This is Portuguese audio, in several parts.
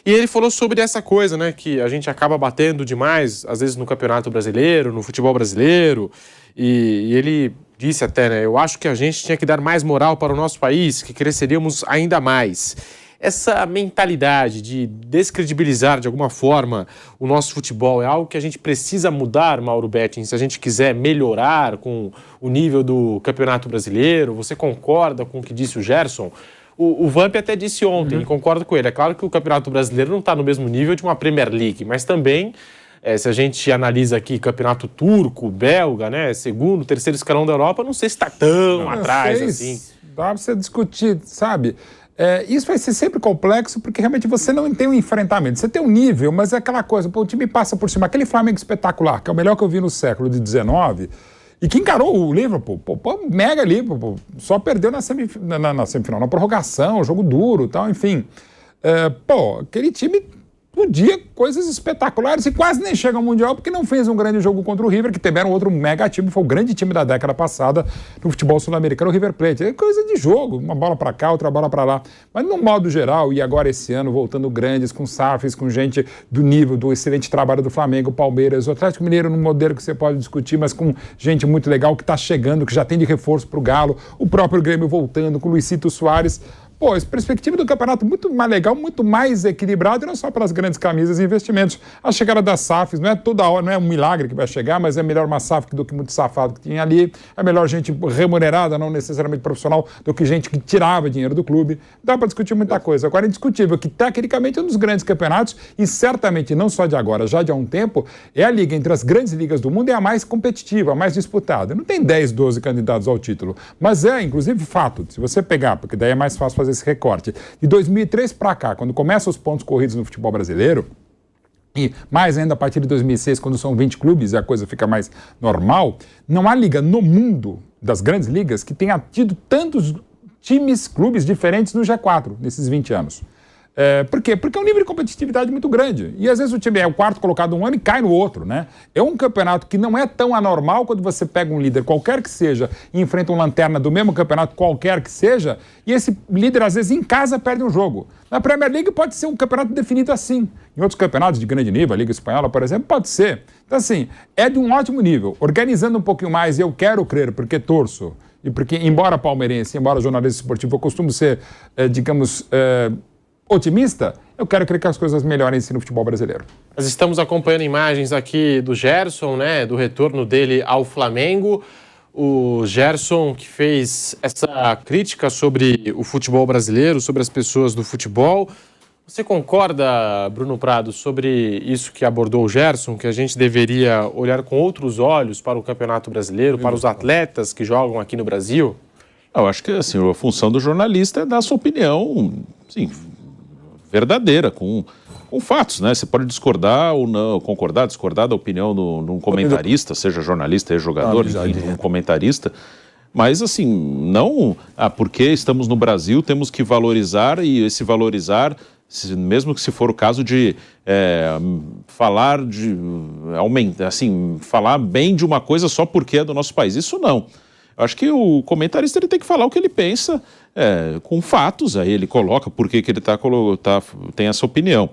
E ele falou sobre essa coisa, né, que a gente acaba batendo demais, às vezes no Campeonato Brasileiro, no futebol brasileiro, e ele disse até, né, eu acho que a gente tinha que dar mais moral para o nosso país, que cresceríamos ainda mais. Essa mentalidade de descredibilizar de alguma forma o nosso futebol é algo que a gente precisa mudar, Mauro Betting, se a gente quiser melhorar com o nível do Campeonato Brasileiro. Você concorda com o que disse o Gerson? O Vamp até disse ontem, e concordo com ele. É claro que o Campeonato Brasileiro não está no mesmo nível de uma Premier League, mas também, se a gente analisa aqui Campeonato Turco, Belga, né, segundo, terceiro escalão da Europa, não sei se está tão atrás assim. Dá para você discutir, sabe? Isso vai ser sempre complexo, porque realmente você não tem um enfrentamento. Você tem um nível, mas é aquela coisa, pô, o time passa por cima. Aquele Flamengo espetacular, que é o melhor que eu vi no século XIX, e que encarou o Liverpool, mega Liverpool, só perdeu na semifinal, na prorrogação, jogo duro e tal, enfim. Aquele time podia coisas espetaculares e quase nem chega ao Mundial porque não fez um grande jogo contra o River, que também era um outro mega time, foi o grande time da década passada no futebol sul-americano, o River Plate. É coisa de jogo, uma bola para cá, outra bola para lá. Mas no modo geral, e agora esse ano, voltando grandes, com SAFs, com gente do nível do excelente trabalho do Flamengo, Palmeiras, o Atlético Mineiro num modelo que você pode discutir, mas com gente muito legal que está chegando, que já tem de reforço para o Galo, o próprio Grêmio voltando, com o Luizito Soares. Pô, essa perspectiva do campeonato muito mais legal, muito mais equilibrado, e não só pelas grandes camisas e investimentos. A chegada das SAFs não é toda hora, não é um milagre que vai chegar, mas é melhor uma SAF do que muito safado que tinha ali. É melhor gente remunerada, não necessariamente profissional, do que gente que tirava dinheiro do clube. Dá para discutir muita coisa. Agora é indiscutível que, tecnicamente, é um dos grandes campeonatos, e certamente, não só de agora, já de há um tempo, é a liga entre as grandes ligas do mundo, é a mais competitiva, a mais disputada. Não tem 10, 12 candidatos ao título, mas é, inclusive, fato. Se você pegar, porque daí é mais fácil fazer esse recorte. De 2003 para cá, quando começam os pontos corridos no futebol brasileiro, e mais ainda a partir de 2006, quando são 20 clubes e a coisa fica mais normal, não há liga no mundo das grandes ligas que tenha tido tantos times, clubes diferentes no G4 nesses 20 anos. Por quê? Porque é um nível de competitividade muito grande. E às vezes o time é o quarto colocado um ano e cai no outro, né? É um campeonato que não é tão anormal quando você pega um líder, qualquer que seja, e enfrenta um lanterna do mesmo campeonato, qualquer que seja, e esse líder, às vezes, em casa, perde um jogo. Na Premier League pode ser um campeonato definido assim. Em outros campeonatos de grande nível, a Liga Espanhola, por exemplo, pode ser. Então, assim, é de um ótimo nível. Organizando um pouquinho mais, eu quero crer, porque torço, e porque, embora palmeirense, embora jornalista esportivo, eu costumo ser, otimista, eu quero crer que as coisas melhorem no futebol brasileiro. Nós estamos acompanhando imagens aqui do Gerson, né, do retorno dele ao Flamengo. O Gerson que fez essa crítica sobre o futebol brasileiro, sobre as pessoas do futebol. Você concorda, Bruno Prado, sobre isso que abordou o Gerson, que a gente deveria olhar com outros olhos para o Campeonato Brasileiro, para os atletas que jogam aqui no Brasil? Eu acho que assim, a função do jornalista é dar sua opinião, sim, verdadeira, com fatos, né? Você pode discordar ou não, concordar, discordar da opinião de um comentarista, seja jornalista, jogador, enfim, um comentarista, mas assim, não, porque estamos no Brasil, temos que valorizar, e esse valorizar, mesmo que se for o caso de falar falar bem de uma coisa só porque é do nosso país, isso não. Eu acho que o comentarista ele tem que falar o que ele pensa, com fatos, aí ele coloca por que ele tem essa opinião.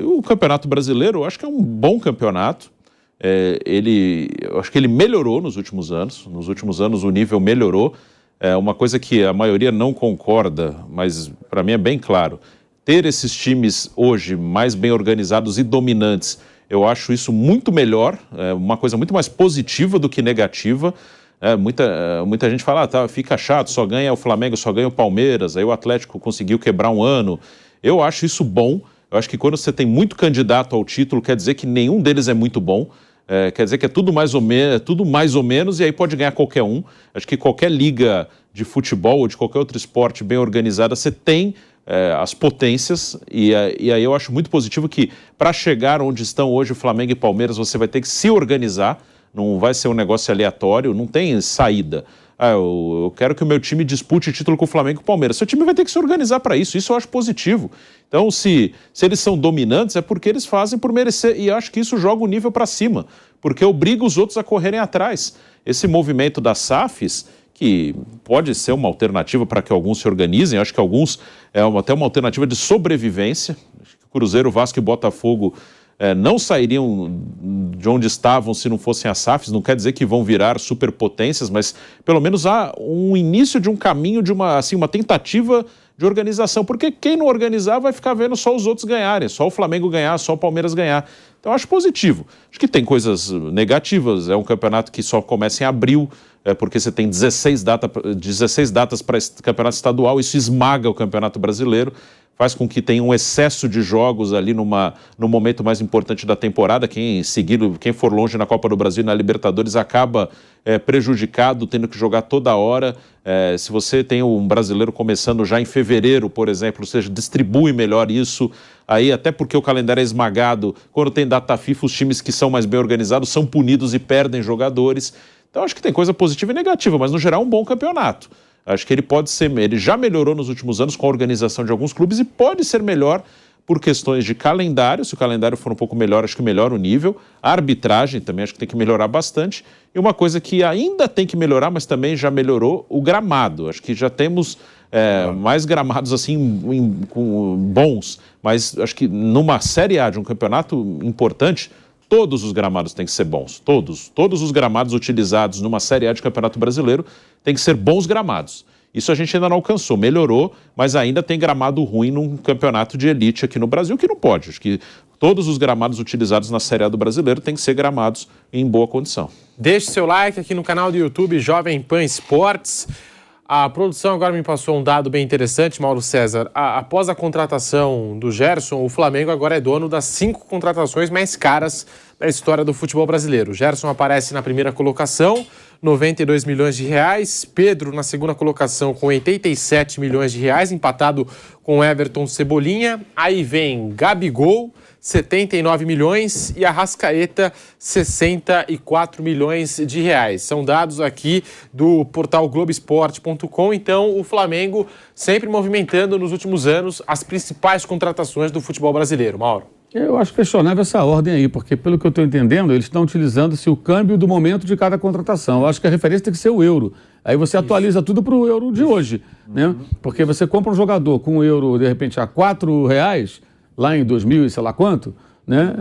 O Campeonato Brasileiro, eu acho que é um bom campeonato. Eu acho que ele melhorou nos últimos anos. Nos últimos anos o nível melhorou. Uma coisa que a maioria não concorda, mas para mim é bem claro. Ter esses times hoje mais bem organizados e dominantes, eu acho isso muito melhor, uma coisa muito mais positiva do que negativa. Muita gente fala, fica chato, só ganha o Flamengo, só ganha o Palmeiras, aí o Atlético conseguiu quebrar um ano. Eu acho isso bom. Eu acho que quando você tem muito candidato ao título, quer dizer que nenhum deles é muito bom. Quer dizer que é tudo mais ou menos, e aí pode ganhar qualquer um. Acho que qualquer liga de futebol ou de qualquer outro esporte bem organizada, você tem as potências, e aí eu acho muito positivo que para chegar onde estão hoje o Flamengo e Palmeiras, você vai ter que se organizar. Não vai ser um negócio aleatório, não tem saída. Eu quero que o meu time dispute o título com o Flamengo e o Palmeiras. Seu time vai ter que se organizar para isso, isso eu acho positivo. Então, se eles são dominantes, é porque eles fazem por merecer, e acho que isso joga o nível para cima, porque obriga os outros a correrem atrás. Esse movimento das SAFs, que pode ser uma alternativa para que alguns se organizem, acho que alguns até uma alternativa de sobrevivência. Cruzeiro, Vasco e Botafogo não sairiam de onde estavam se não fossem as SAFs. Não quer dizer que vão virar superpotências, mas pelo menos há um início de um caminho, de uma tentativa de organização, porque quem não organizar vai ficar vendo só os outros ganharem, só o Flamengo ganhar, só o Palmeiras ganhar. Então eu acho positivo. Acho que tem coisas negativas, é um campeonato que só começa em abril, porque você tem 16 datas para esse campeonato estadual, isso esmaga o Campeonato Brasileiro, faz com que tenha um excesso de jogos ali no momento mais importante da temporada. Quem for longe na Copa do Brasil e na Libertadores acaba prejudicado, tendo que jogar toda hora. Se você tem um brasileiro começando já em fevereiro, por exemplo, ou seja, distribui melhor isso. Aí, até porque o calendário é esmagado, quando tem data FIFA, os times que são mais bem organizados são punidos e perdem jogadores. Então, acho que tem coisa positiva e negativa, mas no geral é um bom campeonato. Acho que ele já melhorou nos últimos anos com a organização de alguns clubes e pode ser melhor por questões de calendário. Se o calendário for um pouco melhor, acho que melhora o nível. A arbitragem também acho que tem que melhorar bastante. E uma coisa que ainda tem que melhorar, mas também já melhorou, o gramado. Acho que já temos mais gramados assim bons, mas acho que numa Série A de um campeonato importante, todos os gramados têm que ser bons. Todos os gramados utilizados numa Série A de Campeonato Brasileiro têm que ser bons gramados. Isso a gente ainda não alcançou, melhorou, mas ainda tem gramado ruim num campeonato de elite aqui no Brasil, que não pode. Acho que todos os gramados utilizados na Série A do Brasileiro têm que ser gramados em boa condição. Deixe seu like aqui no canal do YouTube Jovem Pan Esportes. A produção agora me passou um dado bem interessante, Mauro César. Após a contratação do Gerson, o Flamengo agora é dono das 5 contratações mais caras da história do futebol brasileiro. O Gerson aparece na primeira colocação, 92 milhões de reais. Pedro na segunda colocação com 87 milhões de reais, empatado com Everton Cebolinha. Aí vem Gabigol, 79 milhões e Arrascaeta, 64 milhões de reais. São dados aqui do portal Globoesporte.com. Então, o Flamengo sempre movimentando nos últimos anos as principais contratações do futebol brasileiro. Mauro. Eu acho questionável essa ordem aí, porque pelo que eu estou entendendo, eles estão utilizando-se o câmbio do momento de cada contratação. Eu acho que a referência tem que ser o euro. Aí você atualiza tudo para o euro de hoje, né? Porque você compra um jogador com o euro, de repente, a R$4, lá em 2000 e sei lá quanto, né?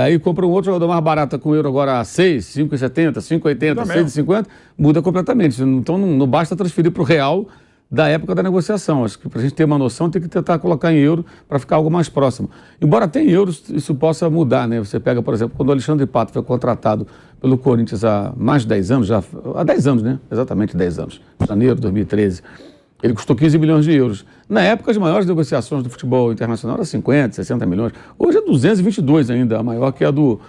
Aí compra um outro jogador mais barato com o euro agora a 6, 5,70, 5,80, 6,50, muda completamente. Então não basta transferir para o real da época da negociação. Acho que para a gente ter uma noção tem que tentar colocar em euro para ficar algo mais próximo. Embora tenha euros, isso possa mudar, né? Você pega, por exemplo, quando o Alexandre Pato foi contratado pelo Corinthians há mais de 10 anos, há 10 anos, né? Exatamente 10 anos, janeiro de 2013. Ele custou 15 milhões de euros. Na época, as maiores negociações do futebol internacional eram 50, 60 milhões. Hoje é 222 ainda, a maior que a do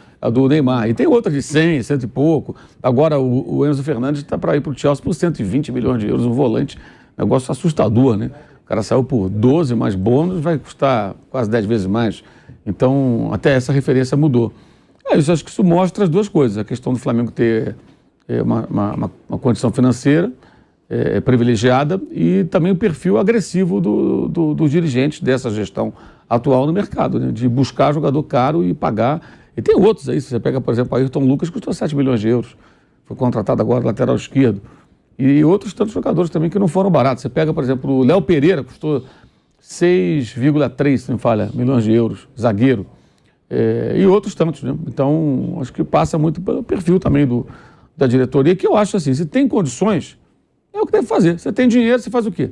Neymar. E tem outras de 100, 100 e pouco. Agora o Enzo Fernandes está para ir para o Chelsea por 120 milhões de euros, um volante. Negócio assustador, né? O cara saiu por 12, mais bônus, vai custar quase 10 vezes mais. Então, até essa referência mudou. Eu acho que isso mostra as duas coisas. A questão do Flamengo ter uma condição financeira privilegiada e também o perfil agressivo dos dirigentes dessa gestão atual no mercado, né? De buscar jogador caro e pagar. E tem outros aí. Você pega, por exemplo, o Ayrton Lucas, custou 7 milhões de euros. Foi contratado agora lateral esquerdo. E outros tantos jogadores também que não foram baratos. Você pega, por exemplo, o Léo Pereira, custou 6,3, se não me falha, milhões de euros, zagueiro. E outros tantos, né? Então, acho que passa muito pelo perfil também da diretoria, que eu acho assim, se tem condições, é o que deve fazer. Você tem dinheiro, você faz o quê?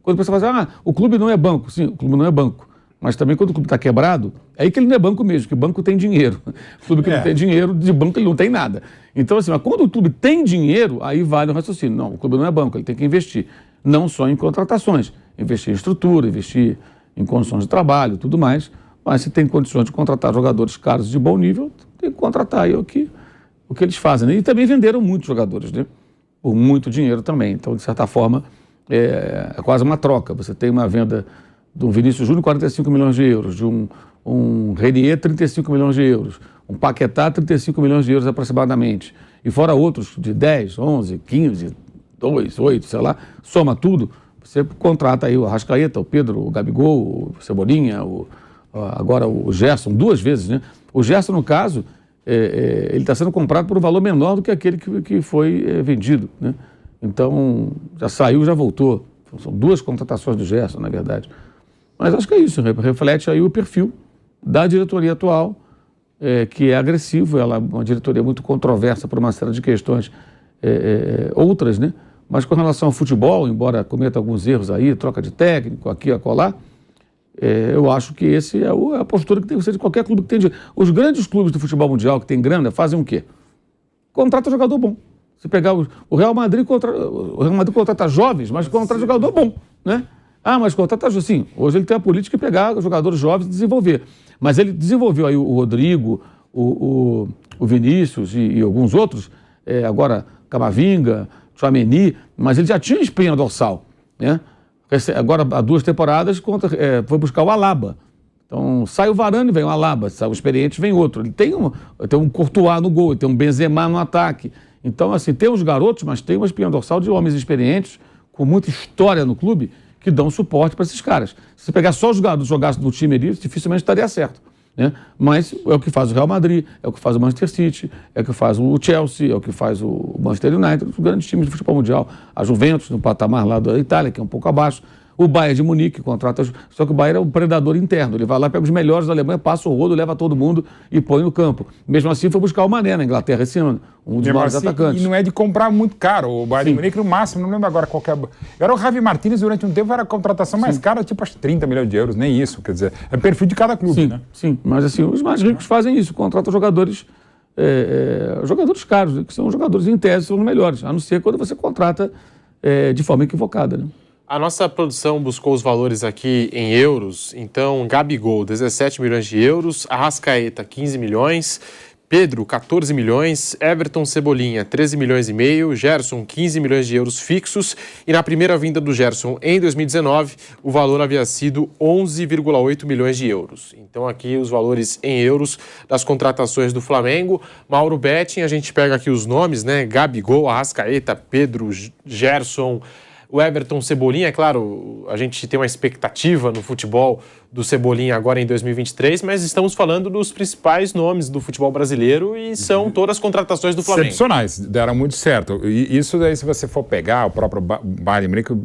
Quando você fala assim, o clube não é banco. Sim, o clube não é banco. Mas também quando o clube está quebrado, é aí que ele não é banco mesmo, que o banco tem dinheiro. O clube que não tem dinheiro, de banco ele não tem nada. Então, assim, mas quando o clube tem dinheiro, aí vale o raciocínio. Não, o clube não é banco, ele tem que investir. Não só em contratações, investir em estrutura, investir em condições de trabalho, tudo mais. Mas se tem condições de contratar jogadores caros de bom nível, tem que contratar aí o que eles fazem, né? E também venderam muitos jogadores, né? Por muito dinheiro também. Então, de certa forma, é quase uma troca. Você tem uma venda do Vinícius Júnior, 45 milhões de euros, de um Renier, 35 milhões de euros, um Paquetá, 35 milhões de euros aproximadamente, e fora outros de 10, 11, 15, 2, 8, sei lá, soma tudo, você contrata aí o Arrascaeta, o Pedro, o Gabigol, o Cebolinha, agora o Gerson, 2 vezes, né? O Gerson, no caso, ele está sendo comprado por um valor menor do que aquele que foi vendido, né? Então, já saiu, já voltou. São 2 contratações do Gerson, na verdade. Mas acho que é isso, reflete aí o perfil da diretoria atual, que é agressivo, ela é uma diretoria muito controversa por uma série de questões outras, né? Mas com relação ao futebol, embora cometa alguns erros aí, troca de técnico, aqui, acolá, eu acho que esse é a postura que tem que ser de qualquer clube que tem dinheiro. Os grandes clubes do futebol mundial que tem grana fazem o quê? Contrata jogador bom. Se pegar o Real Madrid contrata jovens, mas contrata jogador bom, né? Ah, mas contrata, sim, hoje ele tem a política de pegar jogadores jovens e desenvolver. Mas ele desenvolveu aí o Rodrigo, o Vinícius e alguns outros, agora Camavinga, Tchouaméni, mas ele já tinha espinha dorsal, né? Agora, há 2 temporadas, foi buscar o Alaba. Então, sai o Varane, vem o Alaba. Sai o experiente, vem outro. Ele tem um Courtois no gol, ele tem um Benzema no ataque. Então, assim, tem os garotos, mas tem uma espinha dorsal de homens experientes, com muita história no clube, que dão suporte para esses caras. Se você pegar só os garotos e jogasse no time ali, dificilmente estaria certo, né? Mas é o que faz o Real Madrid, é o que faz o Manchester City, é o que faz o Chelsea, é o que faz o Manchester United, os grandes times de futebol mundial. A Juventus, no patamar lá da Itália, que é um pouco abaixo. O Bayern de Munique contrata... Só que o Bayern é um predador interno. Ele vai lá, pega os melhores da Alemanha, passa o rodo, leva todo mundo e põe no campo. Mesmo assim, foi buscar o Mané na Inglaterra esse ano, um dos maiores atacantes. E não é de comprar muito caro. O Bayern de Munique, no máximo, não lembro agora qual que é... Era o Javi Martínez, durante um tempo, era a contratação mais cara, tipo, acho 30 milhões de euros, nem isso. Quer dizer, é perfil de cada clube, né? Sim, mas assim, os mais ricos fazem isso, contratam jogadores caros, que são jogadores, em tese, são os melhores, a não ser quando você contrata de forma equivocada, né? A nossa produção buscou os valores aqui em euros. Então, Gabigol, 17 milhões de euros. Arrascaeta, 15 milhões. Pedro, 14 milhões. Everton Cebolinha, 13 milhões e meio. Gerson, 15 milhões de euros fixos. E na primeira vinda do Gerson, em 2019, o valor havia sido 11,8 milhões de euros. Então, aqui os valores em euros das contratações do Flamengo. Mauro Betting, a gente pega aqui os nomes, né? Gabigol, Arrascaeta, Pedro, Gerson... O Everton Cebolinha, é claro, a gente tem uma expectativa no futebol do Cebolinha agora em 2023, mas estamos falando dos principais nomes do futebol brasileiro e são todas contratações do Flamengo. Excepcionais, deram muito certo. E isso daí, se você for pegar o próprio Bayern Munique,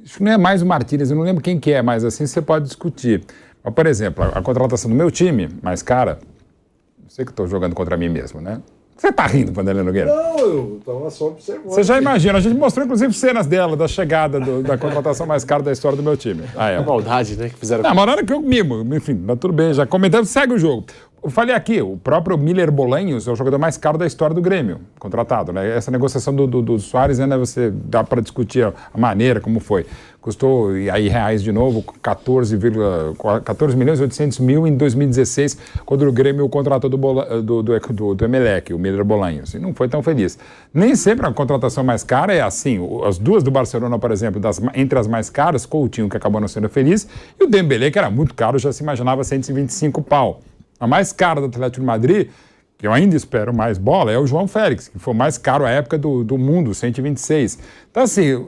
isso não é mais o Martínez, eu não lembro quem que é, mas assim você pode discutir. Mas, por exemplo, a contratação do meu time, mais cara, eu sei que estou jogando contra mim mesmo, né? Você tá rindo, Vanderlei Nogueira? Não, eu estava só observando. Você já imagina, a gente mostrou inclusive cenas dela, da chegada da contratação mais cara da história do meu time. É maldade, né, que fizeram. Não, mas na hora que eu mimo, enfim, mas tudo bem, já comentamos, segue o jogo. Eu falei aqui, o próprio Miller Bolanhos é o jogador mais caro da história do Grêmio, contratado, né? Essa negociação do Soares, né, você dá para discutir a maneira, como foi. Custou, e aí reais de novo, 14 milhões e 800 mil em 2016, quando o Grêmio contratou do Emelec, o Miller Bolanhos, e não foi tão feliz. Nem sempre a contratação mais cara é assim. As duas do Barcelona, por exemplo, entre as mais caras, Coutinho, que acabou não sendo feliz, e o Dembélé, que era muito caro, já se imaginava 125 pau. A mais cara do Atlético de Madrid, que eu ainda espero mais bola, é o João Félix, que foi o mais caro à época do mundo, 126. Então, assim,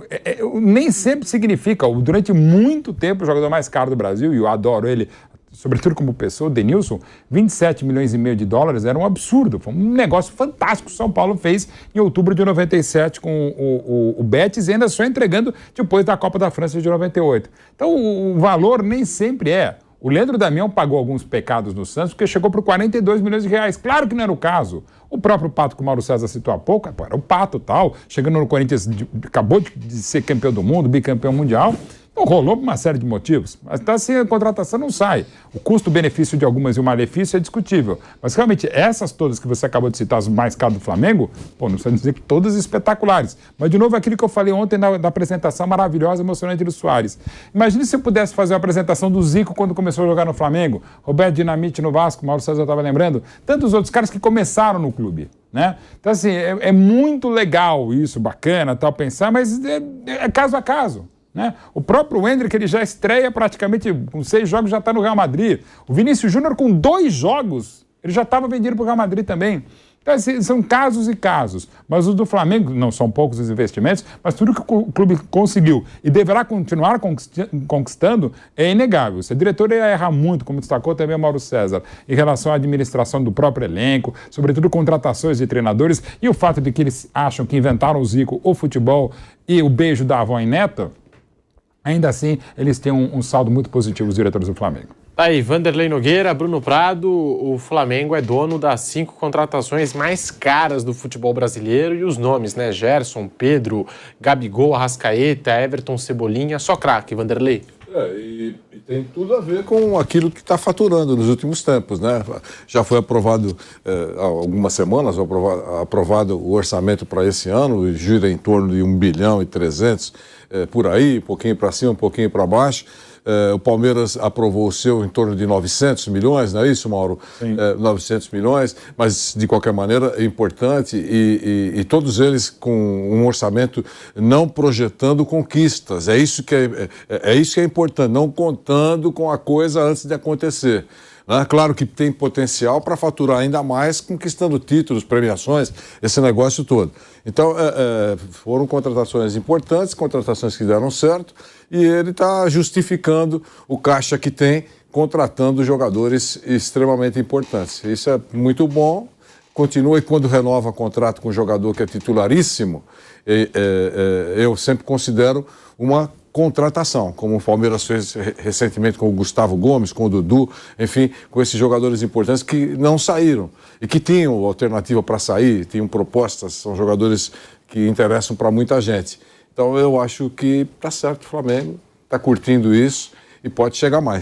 nem sempre significa, durante muito tempo, o jogador mais caro do Brasil, e eu adoro ele, sobretudo como pessoa, o Denilson, 27 milhões e meio de dólares era um absurdo. Foi um negócio fantástico que o São Paulo fez em outubro de 97 com o Betis, e ainda só entregando depois da Copa da França de 98. Então, o valor nem sempre é. O Leandro Damião pagou alguns pecados no Santos porque chegou por 42 milhões de reais. Claro que não era o caso. O próprio Pato, que o Mauro César citou há pouco, era o Pato tal, chegando no Corinthians, acabou de ser campeão do mundo, bicampeão mundial. Então rolou por uma série de motivos. Mas assim, a contratação não sai. O custo-benefício de algumas e o malefício é discutível. Mas realmente, essas todas que você acabou de citar, as mais caras do Flamengo, não precisa dizer que todas espetaculares. Mas, de novo, aquilo que eu falei ontem da apresentação maravilhosa, emocionante do Soares. Imagine se eu pudesse fazer a apresentação do Zico quando começou a jogar no Flamengo, Roberto Dinamite no Vasco, Mauro César estava lembrando, tantos outros caras que começaram no clube, né? Então, assim, é muito legal isso, bacana, tal, pensar, mas é caso a caso. Né? O próprio Endrick, ele já estreia praticamente com 6 jogos, já está no Real Madrid. O Vinícius Júnior, com 2 jogos, ele já estava vendido para o Real Madrid também. Então, assim, são casos e casos. Mas os do Flamengo, não são poucos os investimentos, mas tudo que o clube conseguiu e deverá continuar conquistando é inegável. Se a diretoria erra muito, como destacou também o Mauro César, em relação à administração do próprio elenco, sobretudo contratações de treinadores, e o fato de que eles acham que inventaram o Zico, o futebol e o beijo da avó em neta, ainda assim, eles têm um saldo muito positivo, os diretores do Flamengo. Tá aí, Vanderlei Nogueira, Bruno Prado, o Flamengo é dono das 5 contratações mais caras do futebol brasileiro e os nomes, né? Gerson, Pedro, Gabigol, Arrascaeta, Everton, Cebolinha, só craque, Vanderlei. E tem tudo a ver com aquilo que está faturando nos últimos tempos, né? Já foi aprovado há algumas semanas, aprovado o orçamento para esse ano, gira em torno de 1 bilhão e 300, por aí, um pouquinho para cima, um pouquinho para baixo. O Palmeiras aprovou o seu em torno de 900 milhões, não é isso, Mauro? 900 milhões, mas de qualquer maneira é importante e todos eles com um orçamento não projetando conquistas. É isso que é importante, não contando com a coisa antes de acontecer. Claro que tem potencial para faturar ainda mais, conquistando títulos, premiações, esse negócio todo. Então, foram contratações importantes, contratações que deram certo, e ele está justificando o caixa que tem, contratando jogadores extremamente importantes. Isso é muito bom. Continua, e quando renova contrato com um jogador que é titularíssimo, eu sempre considero uma contratação, como o Palmeiras fez recentemente com o Gustavo Gomes, com o Dudu, enfim, com esses jogadores importantes que não saíram e que tinham alternativa para sair, tinham propostas, são jogadores que interessam para muita gente. Então eu acho que está certo, o Flamengo está curtindo isso e pode chegar mais.